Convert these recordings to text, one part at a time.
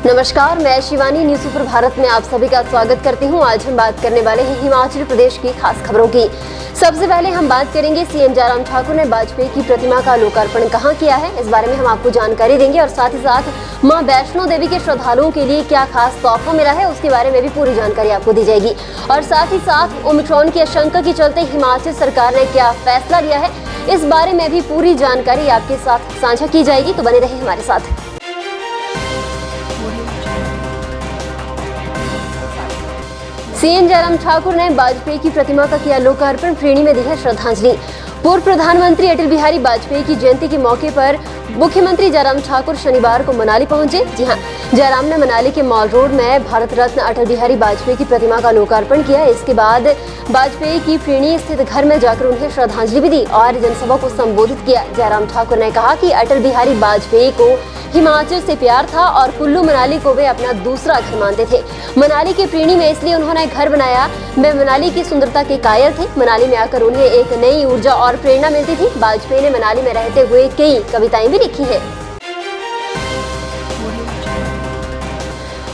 नमस्कार, मैं Shivani news super Bharat में आप सभी का स्वागत करती हूं। आज हम बात करने वाले हैं हिमाचल प्रदेश की खास खबरों की। सबसे पहले हम बात करेंगे सीएम जयराम ठाकुर ने वाजपेयी की प्रतिमा का लोकार्पण कहां किया है, इस बारे में हम आपको जानकारी देंगे और साथ ही साथ मां वैष्णो देवी के श्रद्धालुओं के लिए क्या खास तोहफा मिला है उसके बारे में भी पूरी जानकारी आपको दी जाएगी। और साथ ही साथ ओमिक्रॉन की आशंका के चलते हिमाचल सरकार ने क्या फैसला लिया है, इस बारे में भी पूरी जानकारी आपके साथ साझा की जाएगी, तो बने रहिए हमारे साथ। सीएम जयराम ठाकुर ने वाजपेयी की प्रतिमा का किया लोकार्पण, प्रेणी में दी है श्रद्धांजलि। पूर्व प्रधानमंत्री अटल बिहारी वाजपेयी की जयंती के मौके पर मुख्यमंत्री जयराम ठाकुर शनिवार को मनाली पहुंचे। जी हां, जयराम ने मनाली के मॉल रोड में भारत रत्न अटल बिहारी वाजपेयी की प्रतिमा का लोकार्पण किया। इसके बाद वाजपेयी की प्रेणी स्थित घर में जाकर उन्हें श्रद्धांजलि भी दी और जनसभा को संबोधित किया। जयराम ठाकुर ने कहा कि अटल बिहारी वाजपेयी को हिमाचल से प्यार था और कुल्लू मनाली को वे अपना दूसरा घर मानते थे। मनाली के प्रेणी में इसलिए उन्होंने घर बनाया, वे मनाली की सुंदरता के कायल थे। मनाली में आकर उन्हें एक नई ऊर्जा और प्रेरणा मिलती थी। वाजपेयी ने मनाली में रहते हुए कई कविताएं भी लिखी है।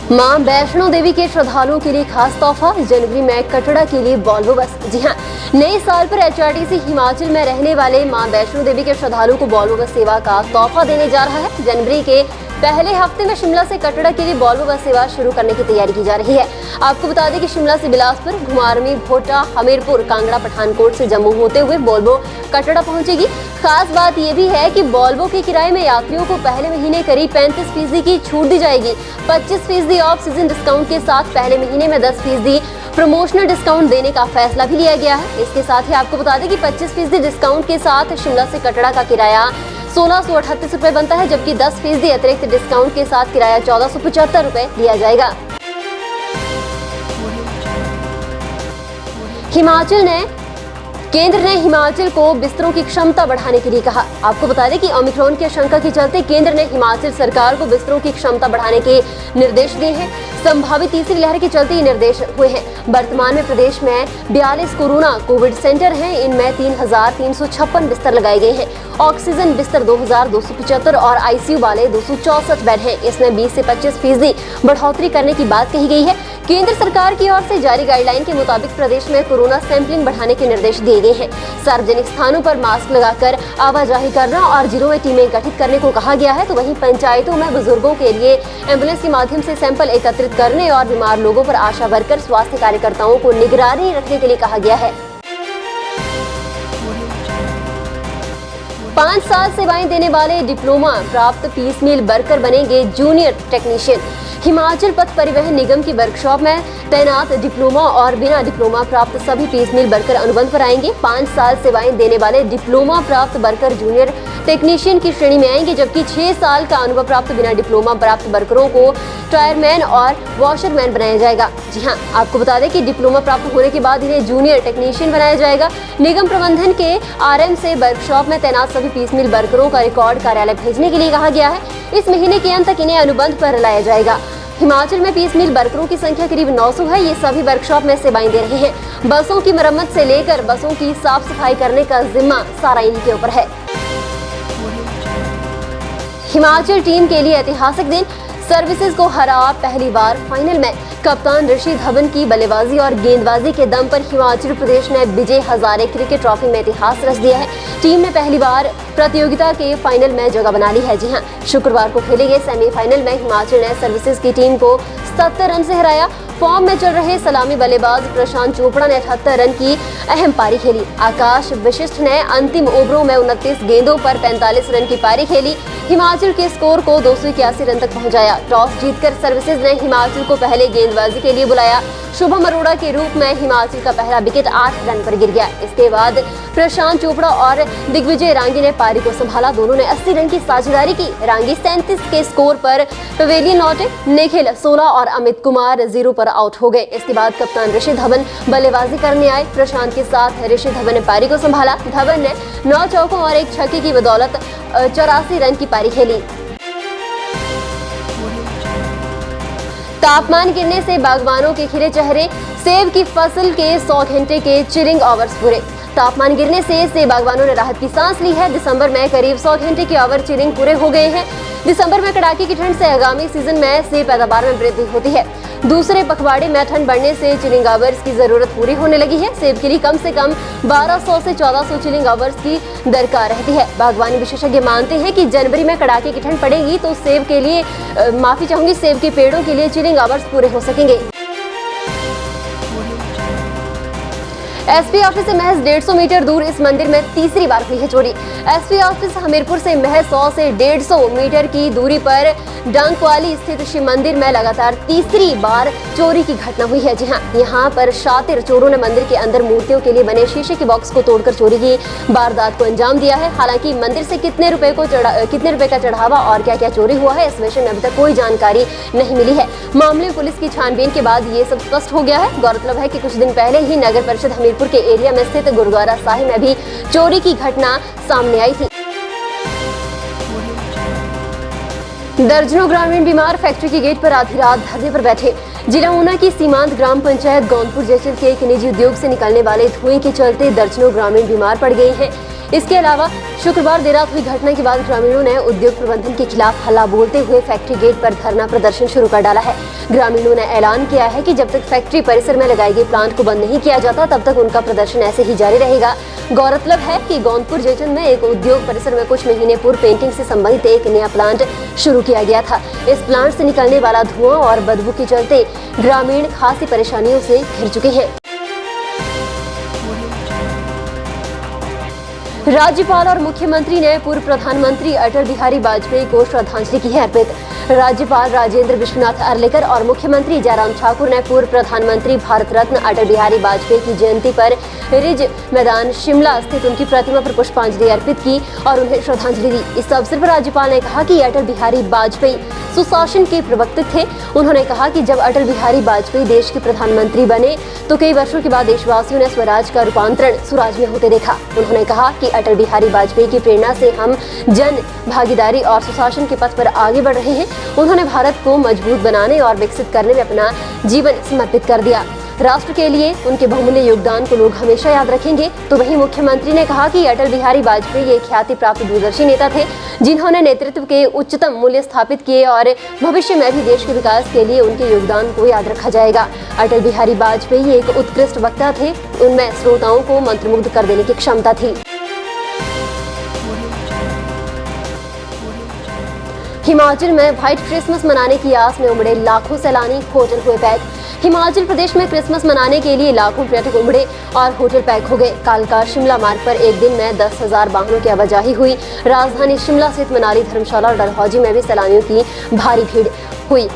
मां वैष्णो देवी के श्रद्धालुओं के लिए खास तोहफा, जनवरी में कटड़ा के लिए वॉल्वो बस। जी हां, नए साल पर एचआरटीसी हिमाचल में रहने वाले मां वैष्णो देवी के श्रद्धालुओं को वॉल्वो बस सेवा का तोहफा देने जा रहा है। जनवरी के पहले हफ्ते में शिमला से कटड़ा के लिए वॉल्वो बस सेवा शुरू करने की तैयारी की जा रही है। आपको बता दें कि शिमला से बिलासपुर, घुमारवीं, भोटा, हमीरपुर, कांगड़ा, पठानकोट से जम्मू होते हुए वॉल्वो कटड़ा पहुंचेगी। खास बात यह भी है कि वॉल्वो के किराए में यात्रियों को पहले महीने करीब 35% की छूट दी जाएगी। 25% ऑफ सीजन डिस्काउंट के साथ पहले महीने में 10% प्रमोशनल डिस्काउंट देने का फैसला भी लिया गया है। इसके साथ ही आपको बता दें कि 25% डिस्काउंट के साथ शिमला से कटड़ा का किराया 1638 रुपए बनता है, जबकि 10% अतिरिक्त डिस्काउंट के साथ किराया 1475 रुपए लिया जाएगा। केंद्र ने हिमाचल को बिस्तरों की क्षमता बढ़ाने के लिए कहा। आपको बता दें कि ओमिक्रॉन की आशंका के चलते केंद्र ने हिमाचल सरकार को बिस्तरों की क्षमता बढ़ाने के निर्देश दिए हैं। संभावित तीसरी लहर के चलते ये निर्देश हुए हैं। वर्तमान में प्रदेश में 42 कोरोना कोविड सेंटर हैं। इनमें 3356 बिस्तर लगाए गए हैं। ऑक्सीजन बिस्तर 2275 और आईसीयू वाले 264 बेड हैं। इसमें 20 से 25% बढ़ोतरी करने की बात कही गई है। केंद्र सरकार की ओर से जारी गाइडलाइन के मुताबिक प्रदेश में कोरोना सैंपलिंग बढ़ाने के निर्देश दिए गए हैं। सार्वजनिक स्थानों पर मास्क लगाकर आवाजाही करना और जिलों में टीमें गठित करने को कहा गया है। तो वहीं पंचायतों में बुजुर्गों के लिए एम्बुलेंस के माध्यम से सैंपल एकत्रित करने और बीमार लोगों पर आशा वर्कर, स्वास्थ्य कार्यकर्ताओं को निगरानी रखने के लिए कहा गया है। 5 साल सेवाएं देने वाले डिप्लोमा प्राप्त पीस मिल वर्कर बनेंगे जूनियर टेक्नीशियन। हिमाचल पथ परिवहन निगम की वर्कशॉप में तैनात डिप्लोमा और बिना डिप्लोमा प्राप्त सभी पीस मिल वर्कर अनुबंध पर आएंगे। 5 साल सेवाएं देने वाले डिप्लोमा प्राप्त वर्कर जूनियर टेक्नीशियन की श्रेणी में आएंगे, जबकि 6 साल का अनुभव प्राप्त बिना डिप्लोमा प्राप्त वर्करों को टायरमैन और वॉशरमैन बनाया जाएगा। जी हां, आपको बता दें कि डिप्लोमा प्राप्त होने के बाद इन्हें जूनियर टेक्नीशियन बनाया जाएगा। निगम प्रबंधन के आरएम से वर्कशॉप में तैनात सभी पीस मिल वर्करों का रिकॉर्ड कार्यालय भेजने के लिए कहा गया है। इस महीने के अंत तक इन्हें अनुबंध पर लाया जाएगा। हिमाचल में पीस मिल वर्करों की संख्या करीब 900 है। ये सभी वर्कशॉप में सेवाएं दे रहे हैं। बसों की मरम्मत से लेकर बसों की साफ सफाई करने का जिम्मा सारा इन्हीं के ऊपर है। हिमाचल टीम के लिए ऐतिहासिक दिन, सर्विसेज को हरा पहली बार फाइनल में। कप्तान ऋषि धवन की बल्लेबाजी और गेंदबाजी के दम पर हिमाचल प्रदेश ने विजय हजारे क्रिकेट ट्रॉफी में इतिहास रच दिया है। टीम ने पहली बार प्रतियोगिता के फाइनल में जगह बना ली है। जी हां, शुक्रवार को खेले गए सेमीफाइनल में हिमाचल ने सर्विसेज की टीम को 77 रन से हराया। फॉर्म में चल रहे सलामी बल्लेबाज प्रशांत चोपड़ा ने 78 रन की अहम पारी खेली। आकाश विशिष्ट ने अंतिम ओवरों में 29 गेंदों पर 45 रन की पारी खेली। हिमाचल के स्कोर को 281 रन तक पहुंचाया। टॉस जीतकर सर्विसेज ने हिमाचल को पहले गेंदबाजी के लिए बुलाया। शुभम अरोड़ा के रूप में हिमाचल का पहला विकेट 8 रन पर गिर गया। इसके बाद प्रशांत चोपड़ा और दिग्विजय रांगी ने पारी को संभाला। दोनों ने 80 रन की साझेदारी की। रांगी 37 के स्कोर पर पवेलियन लौटे। निखिल 16 और अमित कुमार 0 पर आउट हो गए। इसके बाद कप्तान ऋषि धवन बल्लेबाजी करने आए। प्रशांत के साथ ऋषि धवन ने पारी को संभाला। धवन ने 9 चौकों और 1 छक्के की बदौलत 84 रन की पारी खेली। तापमान गिरने से बागवानों के खिले चेहरे, सेब की फसल के 100 घंटे के चिलिंग आवर्स पूरे। तापमान गिरने से सेब बागवानों ने राहत की सांस ली है। दिसंबर में करीब 100 घंटे के आवर चिलिंग पूरे हो गए हैं। दिसंबर में कड़ाके की ठंड से आगामी सीजन में सेब पैदावार में वृद्धि होती है। दूसरे पखवाड़े में ठंड बढ़ने से चिलिंग आवर्स की जरूरत पूरी होने लगी है। सेब के लिए कम से कम 1200 से 1400 चिलिंग आवर्स की दरकार रहती है। बागवानी विशेषज्ञ मानते हैं कि जनवरी में कड़ाके की ठंड पड़ेगी तो सेब के पेड़ों के लिए चिलिंग आवर्स पूरे हो सकेंगे। एसपी ऑफिस से महज 150 मीटर दूर इस मंदिर में तीसरी बार हुई है चोरी। एसपी ऑफिस हमीरपुर से महज 100 से 150 मीटर की दूरी पर डांकवाली स्थित शिव मंदिर में लगातार तीसरी बार चोरी की घटना हुई है। जी हां, यहां पर शातिर चोरों ने मंदिर के अंदर मूर्तियों के लिए बने शीशे के बॉक्स को तोड़कर चोरी की वारदात को अंजाम दिया है। हालांकि मंदिर से कितने रुपए का चढ़ावा और क्या क्या चोरी हुआ है, इस विषय में अभी तक कोई जानकारी नहीं मिली है। मामले में पुलिस की छानबीन के बाद ये सब स्पष्ट हो गया है। गौरतलब है कि कुछ दिन पहले ही नगर परिषद हमीरपुर के एरिया में स्थित गुरुद्वारा साहिब में भी चोरी की घटना सामने आई थी। दर्जनों ग्रामीण बीमार फैक्ट्री के गेट पर आधी रात धरने पर बैठे। जिला ऊना की सीमांत ग्राम पंचायत गौनपुर जैचल के एक निजी उद्योग से निकलने वाले धुएं के चलते दर्जनों ग्रामीण बीमार पड़ गए हैं। इसके अलावा शुक्रवार देर रात हुई घटना के बाद ग्रामीणों ने उद्योग प्रबंधन के खिलाफ हल्ला बोलते हुए फैक्ट्री गेट पर धरना प्रदर्शन शुरू कर डाला है। ग्रामीणों ने ऐलान किया है कि जब तक फैक्ट्री परिसर में लगाए गए प्लांट को बंद नहीं किया जाता तब तक उनका प्रदर्शन ऐसे ही जारी रहेगा। गौरतलब है कि गौनपुर जैचल में एक उद्योग परिसर में कुछ महीने पूर्व पेंटिंग से संबंधित एक नया प्लांट शुरू किया गया था। इस प्लांट से निकलने वाला धुआं और बदबू के चलते ग्रामीण खासी परेशानियों से घिर चुके हैं। राज्यपाल और मुख्यमंत्री ने पूर्व प्रधानमंत्री अटल बिहारी वाजपेयी को श्रद्धांजलि की है अर्पित। राज्यपाल राजेंद्र विश्वनाथ अर्लेकर और मुख्यमंत्री जयराम ठाकुर ने पूर्व प्रधानमंत्री भारत रत्न अटल बिहारी वाजपेयी की जयंती पर रिज मैदान शिमला स्थित उनकी प्रतिमा पर पुष्पांजलि अर्पित की और उन्हें श्रद्धांजलि दी। इस अवसर पर राज्यपाल ने कहा कि अटल बिहारी वाजपेयी सुशासन के प्रवक्ता थे। उन्होंने कहा कि जब अटल बिहारी वाजपेयी देश के प्रधानमंत्री बने तो कई वर्षों के बाद देशवासियों ने स्वराज का रूपांतरण सुराज में होते देखा। उन्होंने कहा कि अटल बिहारी वाजपेयी की प्रेरणा से हम जन भागीदारी और सुशासन के पथ पर आगे बढ़ रहे हैं। उन्होंने भारत को मजबूत बनाने और विकसित करने में अपना जीवन समर्पित कर दिया। राष्ट्र के लिए उनके बहुमूल्य योगदान को लोग हमेशा याद रखेंगे। तो वहीं मुख्यमंत्री ने कहा कि अटल बिहारी वाजपेयी एक ख्याति प्राप्त दूरदर्शी नेता थे जिन्होंने नेतृत्व के उच्चतम मूल्य स्थापित किए और भविष्य में भी देश के विकास के लिए उनके योगदान को याद रखा जाएगा। अटल बिहारी वाजपेयी एक उत्कृष्ट वक्ता थे। उनमें श्रोताओं को मंत्रमुग्ध कर देने की क्षमता थी। हिमाचल में व्हाइट क्रिसमस मनाने की आस में उमड़े लाखों सैलानी, होटल हुए पैक। हिमाचल प्रदेश में क्रिसमस मनाने के लिए लाखों पर्यटक उमड़े और होटल पैक हो गए। कालका शिमला मार्ग पर एक दिन में 10,000 वाहनों की आवाजाही हुई। राजधानी शिमला स्थित मनाली, धर्मशाला और डलहौजी में भी सैलानियों की भारी भीड़ हुई।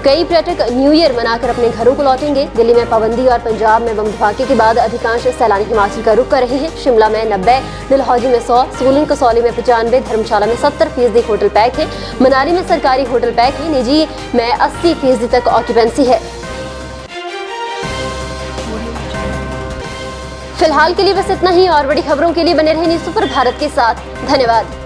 कई पर्यटक न्यू ईयर मनाकर अपने घरों को लौटेंगे। दिल्ली में पाबंदी और पंजाब में बम धमाके के बाद अधिकांश सैलानी हिमाचल का रुख कर रहे हैं। शिमला में 90, डलहौजी में 100, सोलन कसौली में 95, धर्मशाला में 70% होटल पैक है। मनाली में सरकारी होटल पैक है, निजी में 80% तक ऑक्यूपेंसी है। फिलहाल के लिए बस इतना ही। और बड़ी खबरों के लिए बने रहे न्यूज़ सुपर भारत के साथ। धन्यवाद।